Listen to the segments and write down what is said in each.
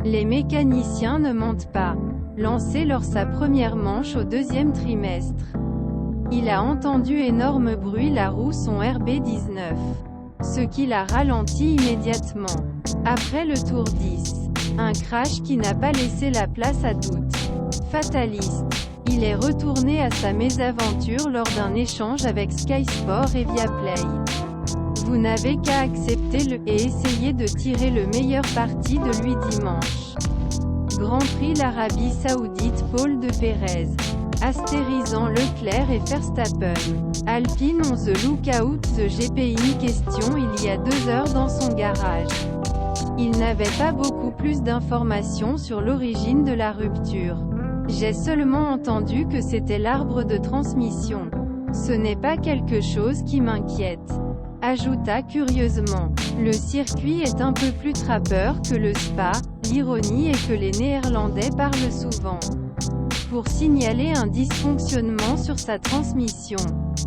Les mécaniciens ne mentent pas. Lancé lors sa première manche au deuxième trimestre. Il a entendu énorme bruit la roue son RB19. Ce qui l'a ralenti immédiatement. Après le tour 10. Un crash qui n'a pas laissé la place à doute. Fataliste. Il est retourné à sa mésaventure lors d'un échange avec Sky Sport et Viaplay. Vous n'avez qu'à accepter et essayer de tirer le meilleur parti de lui dimanche. Grand Prix l'Arabie Saoudite Paul de Pérez. Astérisant Leclerc et Verstappen. Alpine on the lookout the GP in question il y a 2 heures dans son garage. Il n'avait pas beaucoup plus d'informations sur l'origine de la rupture. J'ai seulement entendu que c'était l'arbre de transmission. Ce n'est pas quelque chose qui m'inquiète. Ajouta curieusement. Le circuit est un peu plus trappeur que le Spa, l'ironie est que les Néerlandais parlent souvent. Pour signaler un dysfonctionnement sur sa transmission.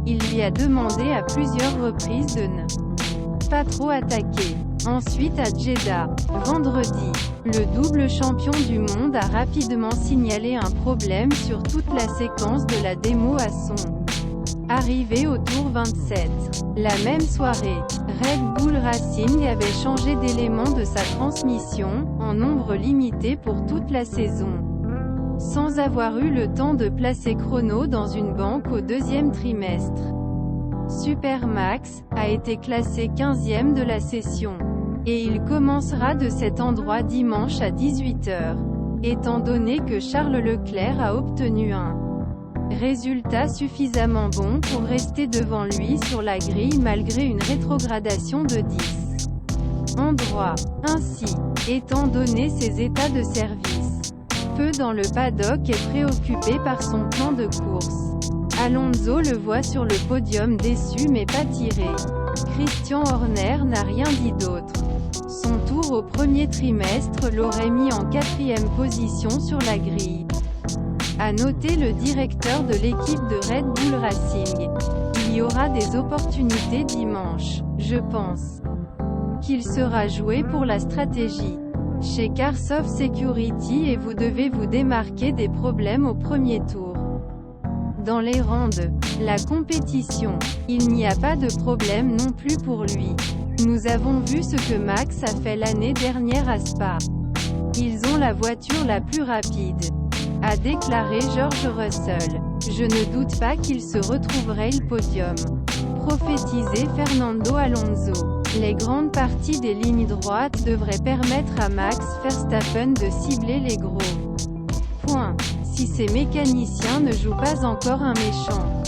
Il lui a demandé à plusieurs reprises de ne pas trop attaquer. Ensuite à Jeddah, vendredi, le double champion du monde a rapidement signalé un problème sur toute la séquence de la démo à son arrivée au tour 27. La même soirée, Red Bull Racing avait changé d'élément de sa transmission, en nombre limité pour toute la saison. Sans avoir eu le temps de placer chrono dans une banque au deuxième trimestre. Supermax a été classé 15e de la session. Et il commencera de cet endroit dimanche à 18 h. Étant donné que Charles Leclerc a obtenu un résultat suffisamment bon pour rester devant lui sur la grille malgré une rétrogradation de 10 endroits. Ainsi, étant donné ses états de service, peu dans le paddock est préoccupé par son plan de course. Alonso le voit sur le podium déçu mais pas tiré. Christian Horner n'a rien dit d'autre. Son tour au premier trimestre l'aurait mis en 4e position sur la grille. A noter le directeur de l'équipe de Red Bull Racing. Il y aura des opportunités dimanche. Je pense qu'il sera joué pour la stratégie. Chez Carsoft Security et vous devez vous démarquer des problèmes au premier tour. Dans les rangs de la compétition, il n'y a pas de problème non plus pour lui. Nous avons vu ce que Max a fait l'année dernière à Spa. Ils ont la voiture la plus rapide, a déclaré George Russell. Je ne doute pas qu'il se retrouverait le podium. Prophétisé Fernando Alonso. Les grandes parties des lignes droites devraient permettre à Max Verstappen de cibler les gros points. Si ces mécaniciens ne jouent pas encore un méchant